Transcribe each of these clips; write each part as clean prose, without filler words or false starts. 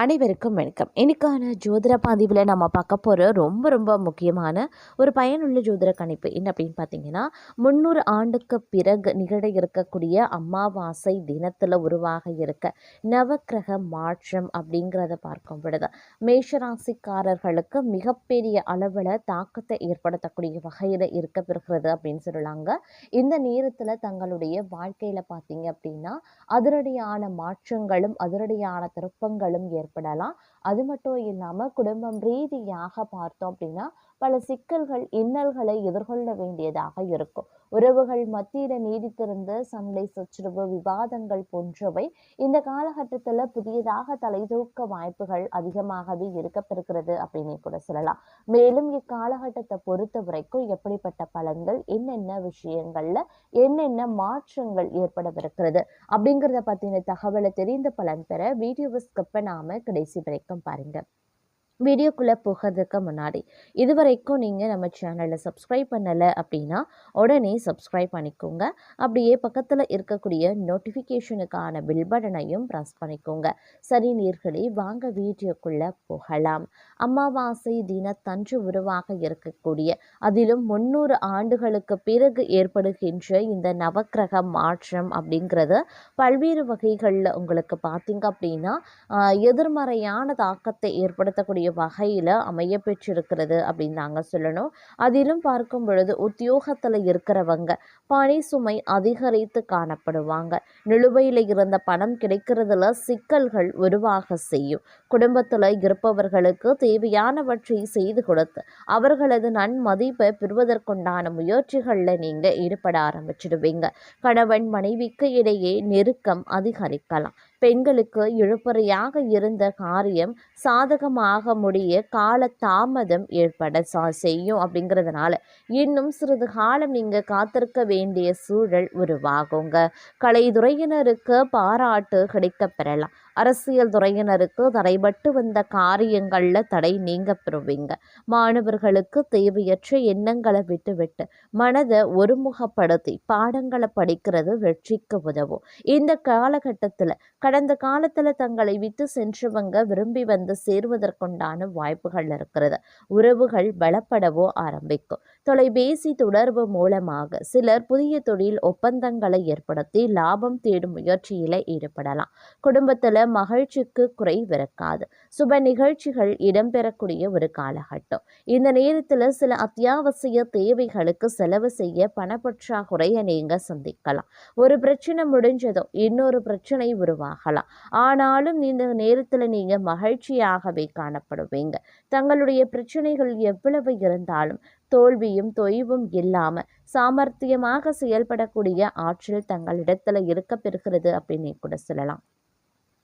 அனைவருக்கும் வணக்கம். இன்னைக்கான ஜோதிட பதிவில் நம்ம பார்க்க போகிற ரொம்ப முக்கியமான ஒரு பயனுள்ள ஜோதிட கணிப்பு என்ன அப்படின்னு பார்த்தீங்கன்னா, 300 ஆண்டுக்கு பிறகு நிகழ இருக்கக்கூடிய அமாவாசை தினத்தில் உருவாக இருக்க நவக்கிரக மாற்றம் அப்படிங்கிறத பார்க்கும் பொழுது மேஷராசிக்காரர்களுக்கு மிகப்பெரிய அளவில் தாக்கத்தை ஏற்படுத்தக்கூடிய வகையில் இருக்க பெறுகிறது அப்படின்னு சொல்லலாங்க. இந்த நேரத்தில் தங்களுடைய வாழ்க்கையில் பார்த்தீங்க அப்படின்னா அதிரடியான மாற்றங்களும் அதிரடியான திருப்பங்களும் ஏற்படலாம். அது மட்டும் இல்லாம குடும்பம் ரீதியாக பார்த்தோம் அப்படின்னா பல சிக்கல்கள் இன்னல்களை எதிர்கொள்ள வேண்டியதாக இருக்கும். உறவுகள் மத்தியில நீடித்திருந்த சண்டை சச்சரவு விவாதங்கள் போன்றவை இந்த காலகட்டத்துல புதியதாக தலைதூக்க வாய்ப்புகள் அதிகமாகவே இருக்கப்பெறுகிறது அப்படின்னு கூட சொல்லலாம். மேலும் இக்காலகட்டத்தை பொறுத்த வரைக்கும் எப்படிப்பட்ட பலன்கள் என்னென்ன விஷயங்கள்ல என்னென்ன மாற்றங்கள் ஏற்படவிருக்கிறது அப்படிங்கிறத பத்தின தகவலை தெரிந்த பலன் பெற வீடியோவை ஸ்கிப் பண்ணாம கடைசி வரைக்கும் பாருங்க. வீடியோக்குள்ளே போகிறதுக்கு முன்னாடி இதுவரைக்கும் நீங்கள் நம்ம சேனலை சப்ஸ்கிரைப் பண்ணலை அப்படின்னா உடனே சப்ஸ்கிரைப் பண்ணிக்கோங்க. அப்படியே பக்கத்தில் இருக்கக்கூடிய நோட்டிஃபிகேஷனுக்கான பில் பட்டனையும் ப்ரெஸ் பண்ணிக்கோங்க. சரி நேர்களே, வாங்க வீடியோக்குள்ளே போகலாம். அமாவாசை தினத்தன்று உருவாக இருக்கக்கூடிய அதிலும் 300 ஆண்டுகளுக்கு பிறகு ஏற்படுகின்ற இந்த நவக்கிரக மாற்றம் அப்படிங்கிறது பல்வேறு வகைகளில் உங்களுக்கு பார்த்தீங்க அப்படின்னா எதிர்மறையான தாக்கத்தை ஏற்படுத்தக்கூடிய வகையில் அமைய பெற்றிருக்கிறது அப்படின்னு நாங்கள் சொல்லணும். அதிலும் பார்க்கும் பொழுது உத்தியோகத்தில் இருக்கிறவங்க பணி சுமை அதிகரித்து காணப்படுவாங்க. நிலுவையில் இருந்த பணம் கிடைக்கிறதுல சிக்கல்கள் உருவாக செய்யும். குடும்பத்தில் இருப்பவர்களுக்கு தேவையானவற்றை செய்து கொடுத்து அவர்களது நன்மதிப்பை பெறுவதற்குண்டான முயற்சிகளில் நீங்கள் ஈடுபட ஆரம்பிச்சிடுவீங்க. கணவன் மனைவிக்கு இடையே நெருக்கம் அதிகரிக்கலாம். பெண்களுக்கு இழுபறையாக இருந்த காரியம் சாதகமாக முடிய கால தாமதம் ஏற்பட செய்யும். அப்படிங்கிறதுனால இன்னும் சிறிது காலம் நீங்கள் காத்திருக்க வேண்டிய சூழல் உருவாகுங்க. கலைத்துறையினருக்கு பாராட்டு கிடைக்க பெறலாம். அரசியல் துறையினருக்கு தடைபட்டு வந்த காரியங்களில் தடை நீங்க பெறுவீங்க. மாணவர்களுக்கு தேவையற்ற எண்ணங்களை விட்டுவிட்டு மனதை ஒருமுகப்படுத்தி பாடங்களை படிக்கிறது வெற்றிக்கு உதவும். இந்த காலகட்டத்தில் கடந்த காலத்தில் தங்களை விட்டு சென்றவங்க விரும்பி வந்து சேருவதற்குண்டான வாய்ப்புகள் இருக்கிறது. உறவுகள் பலப்படவோ ஆரம்பிக்கும். தொலைபேசி தொடர்பு மூலமாக சிலர் புதிய தொழில் ஒப்பந்தங்களை ஏற்படுத்தி லாபம் தேடும் முயற்சியில் ஈடுபடலாம். குடும்பத்தில் மகிழ்ச்சிக்கு குறைவிருக்காது. சுப நிகழ்ச்சிகள் இடம்பெறக்கூடிய ஒரு காலகட்டம். இந்த நேரத்தில் சில அத்தியாவசிய தேவைகளுக்கு செலவு செய்ய பணப்பற்றாக்குறையை நீங்க சந்திக்கலாம். ஒரு பிரச்சனை முடிஞ்சதும் இன்னொரு பிரச்சனை உருவாகலாம். ஆனாலும் இந்த நேரத்தில் நீங்க மகிழ்ச்சியாகவே காணப்படுவீங்க. தங்களுடைய பிரச்சனைகள் எவ்வளவு இருந்தாலும் தோல்வியும் தொய்வும் இல்லாம சாமர்த்தியமாக செயல்படக்கூடிய ஆற்றல் தங்களிடத்துல இருக்க பெறுகிறது அப்படின்னு கூட சொல்லலாம்.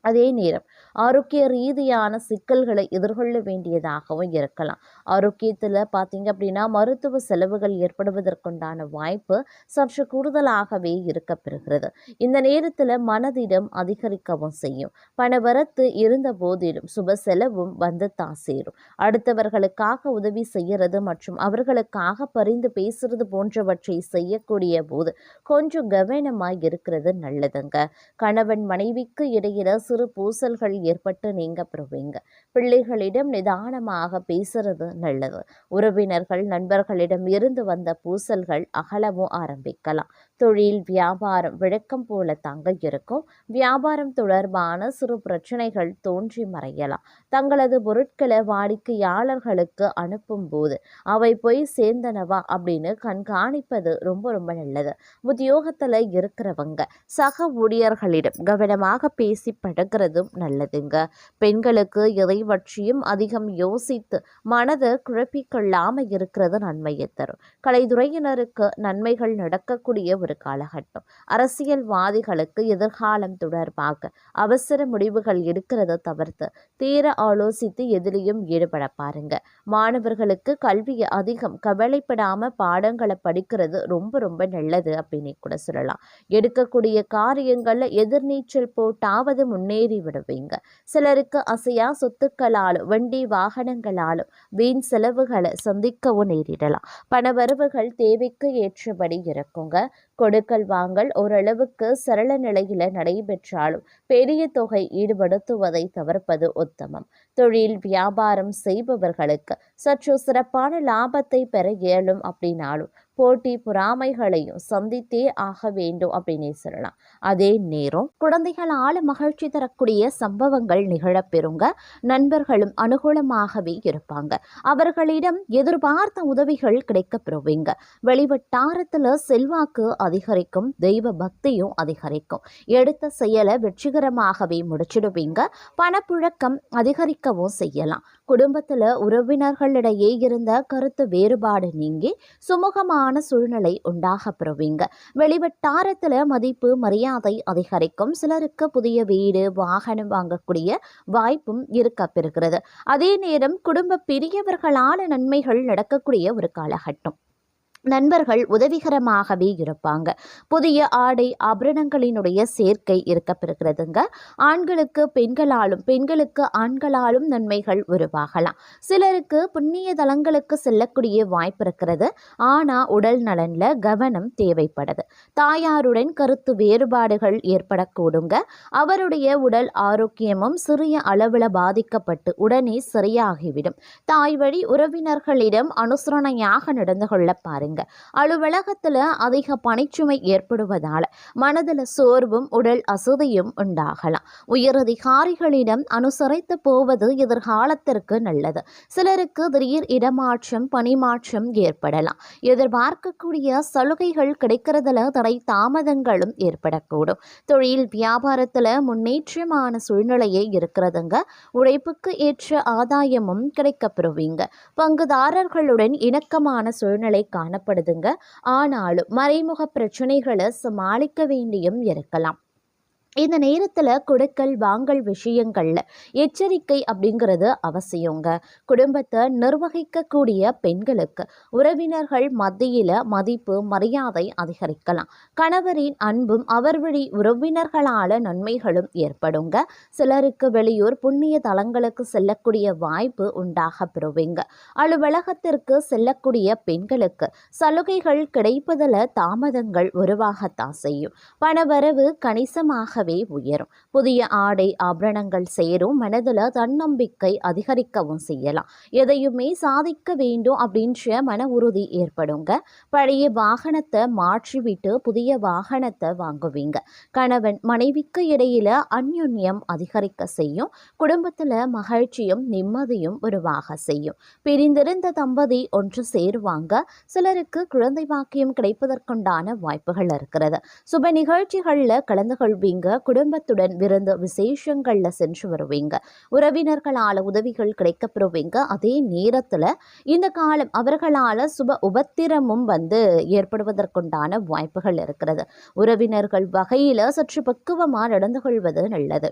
அதே நேரம் ஆரோக்கிய ரீதியான சிக்கல்களை எதிர்கொள்ள வேண்டியதாகவும் இருக்கலாம். ஆரோக்கியத்தில் பார்த்தீங்க அப்படின்னா மருத்துவ செலவுகள் ஏற்படுவதற்குண்டான வாய்ப்பு சற்று கூடுதலாகவே இருக்க பெறுகிறது. இந்த நேரத்தில் மனதிடம் அதிகரிக்கவும் செய்யும். பணவரத்து இருந்த போதிலும் சுப செலவும் வந்து தான் சேரும். அடுத்தவர்களுக்காக உதவி செய்யறது மற்றும் அவர்களுக்காக பரிந்து பேசுறது போன்றவற்றை செய்யக்கூடிய போது கொஞ்சம் கவனமாய் இருக்கிறது நல்லதுங்க. கணவன் மனைவிக்கு இடையில சிறு பூசல்கள் ஏற்பட்டு நீங்க பெறுவீங்க. பிள்ளைகளிடம் நிதானமாக பேசுறது நல்லது. உறவினர்கள் நண்பர்களிடம் இருந்து வந்த பூசல்கள் அகலவும் ஆரம்பிக்கலாம். தொழில் வியாபாரம் விளக்கம் போல தாங்க இருக்கும். வியாபாரம் தொடர்பான சிறு பிரச்சனைகள் தோன்றி மறையலாம். தங்களது பொருட்களை வாடிக்கையாளர்களுக்கு அனுப்பும் போது அவை போய் சேர்ந்தனவா அப்படின்னு கண்காணிப்பது ரொம்ப நல்லது. உத்தியோகத்துல இருக்கிறவங்க சக ஊழியர்களிடம் கவனமாக பேசி பழகிறதும் நல்லதுங்க. பெண்களுக்கு எதை பற்றியும் அதிகம் யோசித்து மனதை குழப்பிக்கொள்ளாம இருக்கிறது நன்மையை தரும். கலைத்துறையினருக்கு நன்மைகள் நடக்கக்கூடிய ஒரு காலகட்டம். அரசியல்வாதிகளுக்கு எதிர்காலம் தொடர்பாக அவசர முடிவுகள் எடுக்கிறத தவிர்த்து தீர ஆலோசித்து எதிலையும் ஈடுபட பாருங்க. மாணவர்களுக்கு கல்வியை அதிகம் கவலைப்படாம பாடங்களை படிக்கிறது ரொம்ப நல்லது அப்படின்னு கூட சொல்லலாம். எடுக்கக்கூடிய காரியங்கள்ல எதிர்நீச்சல் போட்டாவது முன்னேறி விடுவீங்க. சிலருக்கு அசையா சொத்துக்களாலும் வண்டி வாகனங்களாலும் வீண் செலவுகளை சந்திக்கவும் நேரிடலாம். பணவரவுகள் தேவைக்கு ஏற்றபடி இருக்குங்க. கொடுக்கல் வாங்கல் ஓரளவுக்கு சரள நிலையில நடைபெற்றாலும் பெரிய தொகை ஈடுபடுத்துவதை தவிர்ப்பது உத்தமம். தொழில் வியாபாரம் செய்பவர்களுக்கு சற்று சிறப்பான லாபத்தை பெற இயலும் அப்படின்னாலும் போட்டி பொறாமைகளையும் சந்தித்தே ஆக வேண்டும் அப்படின்னே சொல்லலாம். அதே நேரம் குழந்தைகளால மகிழ்ச்சி தரக்கூடிய சம்பவங்கள் நிகழப்பெறுங்க. நண்பர்களும் அனுகூலமாகவே இருப்பாங்க. அவர்களிடம் எதிர்பார்த்த உதவிகள் கிடைக்கப்பெறுவீங்க. வெளிவட்டாரத்துல செல்வாக்கு அதிகரிக்கும். தெய்வ பக்தியும் அதிகரிக்கும். எடுத்த செயலை வெற்றிகரமாகவே முடிச்சிடுவீங்க. பணப்புழக்கம் அதிகரிக்கவும் செய்யலாம். குடும்பத்துல உறவினர்களிடையே இருந்த கருத்து வேறுபாடு நீங்கி சுமூகமான சூழ்நிலை உண்டாக பெறுவீங்க. வெளிவட்டாரத்துல மதிப்பு மரியாதை அதிகரிக்கும். சிலருக்கு புதிய வீடு வாகனம் வாங்கக்கூடிய வாய்ப்பும் இருக்க பெறுகிறது. அதே நேரம் குடும்ப பெரியவர்களான நன்மைகள் நடக்கக்கூடிய ஒரு காலகட்டம். நண்பர்கள் உதவிகரமாகவே இருப்பாங்க. புதிய ஆடை ஆபரணங்களினுடைய சேர்க்கை இருக்கப்பெறுகிறதுங்க. ஆண்களுக்கு பெண்களாலும் பெண்களுக்கு ஆண்களாலும் நன்மைகள் உருவாகலாம். சிலருக்கு புண்ணிய தலங்களுக்கு செல்லக்கூடிய வாய்ப்பு இருக்கிறது. ஆனால் உடல் நலன்ல கவனம் தேவைப்படுது. தாயாருடன் கருத்து வேறுபாடுகள் ஏற்படக்கூடுங்க. அவருடைய உடல் ஆரோக்கியமும் சிறிய அளவில் பாதிக்கப்பட்டு உடனே சரியாகிவிடும். தாய் வழி உறவினர்களிடம் அனுசரணையாக நடந்து கொள்ள பாருங்க. அலுவலகத்துல அதிக பணிச்சுமை ஏற்படுவதால மனதில் சோர்வும் உடல் அசதியும் உண்டாகலாம். உயரதிகாரிகளிடம் அனுசரித்து போவது எதிர்காலத்திற்கு நல்லது. சிலருக்கு திடீர் இடமாற்றம் பணிமாற்றம் ஏற்படலாம். எதிர்பார்க்கக்கூடிய சலுகைகள் கிடைக்கிறதுல தடை தாமதங்களும் ஏற்படக்கூடும். தொழில் வியாபாரத்துல முன்னேற்றமான சூழ்நிலையே இருக்கிறதுங்க. உழைப்புக்கு ஏற்ற ஆதாயமும் கிடைக்கப்பெறுவீங்க. பங்குதாரர்களுடன் இணக்கமான சூழ்நிலை காண படுதுங்க. ஆனாலும் மறைமுக பிரச்சனைகளை சமாளிக்க வேண்டியும் இருக்கலாம். இந்த நேரத்தில் கொடுக்கல் வாங்கல் விஷயங்கள்ல எச்சரிக்கை அப்படிங்கிறது அவசியங்க. குடும்பத்தை நிர்வகிக்கக்கூடிய பெண்களுக்கு உறவினர்கள் மத்தியில மதிப்பு மரியாதை அதிகரிக்கலாம். கணவரின் அன்பும் அவர் வழி உறவினர்களால நன்மைகளும் ஏற்படுங்க. சிலருக்கு வெளியூர் புண்ணிய தலங்களுக்கு செல்லக்கூடிய வாய்ப்பு உண்டாக பெறுவீங்க. அலுவலகத்திற்கு செல்லக்கூடிய பெண்களுக்கு சலுகைகள் கிடைப்பதில் தாமதங்கள் உருவாகத்தான் செய்யும். பணவரவு கணிசமாக உயரும். புதிய ஆடை ஆபரணங்கள் சேரும். மனதில் தன்னம்பிக்கை அதிகரிக்கவும் செய்யலாம். எதையுமே சாதிக்க வேண்டும் அப்படின்ற மன உறுதி ஏற்படுங்க. பழைய வாகனத்தை மாற்றிவிட்டு புதிய வாகனத்தை வாங்குவீங்க. கணவன் மனைவிக்கு இடையில அந்யோன்யம் அதிகரிக்க செய்யும். குடும்பத்துல மகிழ்ச்சியும் நிம்மதியும் உருவாக செய்யும். பிரிந்திருந்த தம்பதி ஒன்று சேருவாங்க. சிலருக்கு குழந்தை பாக்கியம் கிடைப்பதற்குண்டான வாய்ப்புகள் இருக்கிறது. சுப நிகழ்ச்சிகள்ல கலந்து கொள்வீங்க. குடும்பத்துடன் விருந்து விசேஷங்கள்ல சென்று வருவீங்க. உறவினர்களால உதவிகள் கிடைக்கப்பெறுவீங்க. அதே நேரத்துல இந்த காலம் அவர்களால சுப உபத்திரமும் ஏற்படுவதற்குண்டான வாய்ப்புகள் இருக்கிறது. உறவினர்கள் வகையில சற்று பக்குவமா நடந்து கொள்வது நல்லது.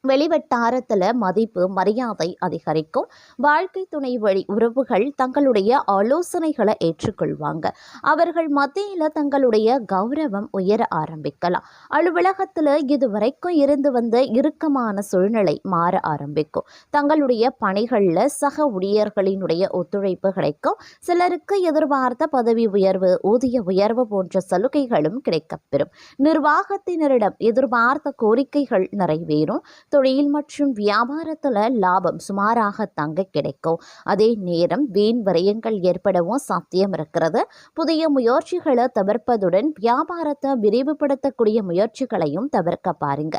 வெளிவட்டாரத்தில் மதிப்பு மரியாதை அதிகரிக்கும். வாழ்க்கை துணை வழி உறவுகள் தங்களுடைய ஆலோசனைகளை ஏற்றுக்கொள்வாங்க. அவர்கள் மத்தியில் தங்களுடைய கௌரவம் உயர ஆரம்பிக்கலாம். அலுவலகத்தில் இதுவரைக்கும் இருந்து வந்த இறுக்கமான சூழ்நிலை மாற ஆரம்பிக்கும். தங்களுடைய பணிகளில் சக ஊழியர்களினுடைய ஒத்துழைப்பு கிடைக்கும். சிலருக்கு எதிர்பார்த்த பதவி உயர்வு ஊதிய உயர்வு போன்ற சலுகைகளும் கிடைக்கப்பெறும். நிர்வாகத்தினரிடம் எதிர்பார்த்த கோரிக்கைகள் நிறைவேறும். தொழில் மற்றும் வியாபாரத்தில் லாபம் சுமாராக தங்க கிடைக்கும். அதே நேரம் வீண் விரயங்கள் ஏற்படவும் சாத்தியம் இருக்கிறது. புதிய முயற்சிகளை தவிர்ப்பதுடன் வியாபாரத்தை விரிவுபடுத்தக்கூடிய முயற்சிகளையும் தவிர்க்க பாருங்க.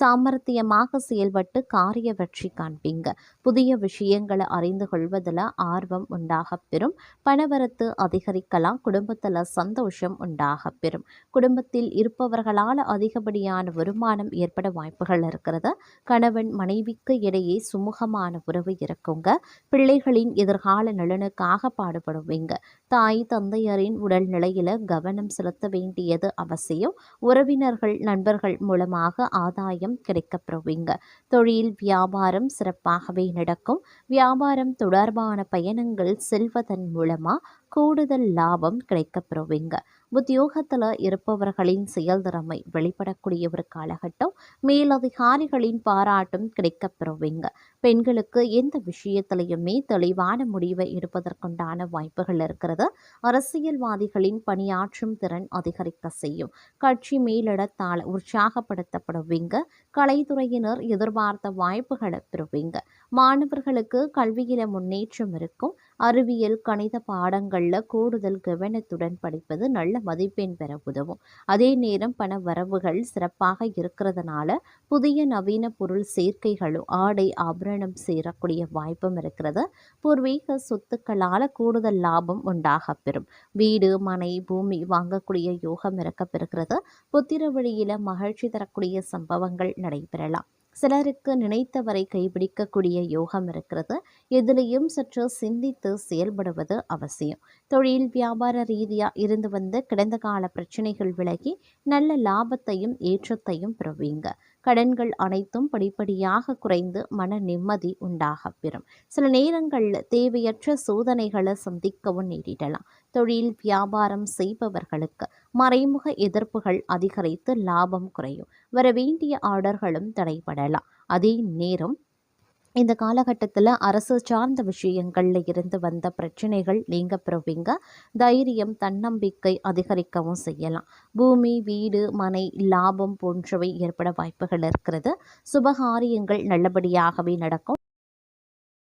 சாமர்த்தியமாக செயல்பட்டு காரிய வெற்றி காண்பீங்க. புதிய விஷயங்களை அறிந்து கொள்வதில் ஆர்வம் உண்டாக பெறும். பணவரத்து அதிகரிக்கலாம். குடும்பத்தில் சந்தோஷம் உண்டாக பெறும். குடும்பத்தில் இருப்பவர்களால் அதிகப்படியான வருமானம் ஏற்பட வாய்ப்புகள் இருக்கிறது. கணவன் மனைவிக்கு இடையே சுமூகமான உறவு இருக்குங்க. பிள்ளைகளின் எதிர்கால நலனுக்காக பாடுபடுவீங்க. தாய் தந்தையரின் உடல் நிலையில கவனம் செலுத்த வேண்டியது அவசியம். உறவினர்கள் நண்பர்கள் மூலமாக ஆதாயம் கிடைக்கப்பெறுவீங்க. தொழில் வியாபாரம் சிறப்பாகவே நடக்கும். வியாபாரம் தொடர்பான பயணங்கள் செல்வதன் மூலமா கூடுதல் லாபம் கிடைக்கப் பெறுவீங்க. உத்தியோகத்தில் இருப்பவர்களின் செயல்திறமை வெளிப்படக்கூடிய ஒரு காலகட்டம். மேலதிகாரிகளின் பாராட்டும் கிடைக்கப் பெறுவீங்க. பெண்களுக்கு எந்த விஷயத்திலையுமே தெளிவான முடிவை எடுப்பதற்குண்டான வாய்ப்புகள் இருக்கிறது. அரசியல்வாதிகளின் பணியாற்றும் திறன் அதிகரிக்க செய்யும். கட்சி மேலிடத்தால் உற்சாகப்படுத்தப்படுவீங்க. கலைத்துறையினர் எதிர்பார்த்த வாய்ப்புகளை பெறுவீங்க. மாணவர்களுக்கு கல்வியில முன்னேற்றம் இருக்கும். அறிவியல் கணித பாடங்கள்ல கூடுதல் கவனத்துடன் படிப்பது நல்ல மதிப்பெண் பெற உதவும். அதே நேரம் பண வரவுகள் சிறப்பாக இருக்கிறதுனால புதிய நவீன பொருள் சேர்க்கைகளும் ஆடை ஆபரணம் சேரக்கூடிய வாய்ப்பும் இருக்கிறது. பூர்வீக சொத்துக்களால் கூடுதல் லாபம் உண்டாக பெறும். வீடு மனை பூமி வாங்கக்கூடிய யோகம் இருக்கப்பெறுகிறது. புத்திர வழியில மகிழ்ச்சி தரக்கூடிய சம்பவங்கள் நடைபெறலாம். சிலருக்கு நினைத்தவரை கைபிடிக்கக்கூடிய யோகம் இருக்கிறது. எதிலையும் சற்று சிந்தித்து செயல்படுவது அவசியம். தொழில் வியாபார ரீதியாக இருந்து வந்த கடந்த கால பிரச்சனைகள் விலகி நல்ல லாபத்தையும் ஏற்றத்தையும் பெறுவீங்க. கடன்கள் அனைத்தும் படிப்படியாக குறைந்து மன நிம்மதி உண்டாக பெறும். சில நேரங்களில் தேவையற்ற சோதனைகளை சந்திக்கவும் நேரிடலாம். தொழில் வியாபாரம் செய்பவர்களுக்கு மறைமுக எதிர்ப்புகள் அதிகரித்து லாபம் குறையும். வரவேண்டிய ஆர்டர்களும் தடைபடலாம். அதே நேரம் இந்த காலகட்டத்தில் அரசு சார்ந்த விஷயங்களில் இருந்து வந்த பிரச்சனைகள் நீங்க பெறுவீங்க. தைரியம் தன்னம்பிக்கை அதிகரிக்கவும் செய்யலாம். பூமி வீடு மனை லாபம் போன்றவை ஏற்பட வாய்ப்புகள் இருக்கிறது. சுபகாரியங்கள் நல்லபடியாகவே நடக்கும்.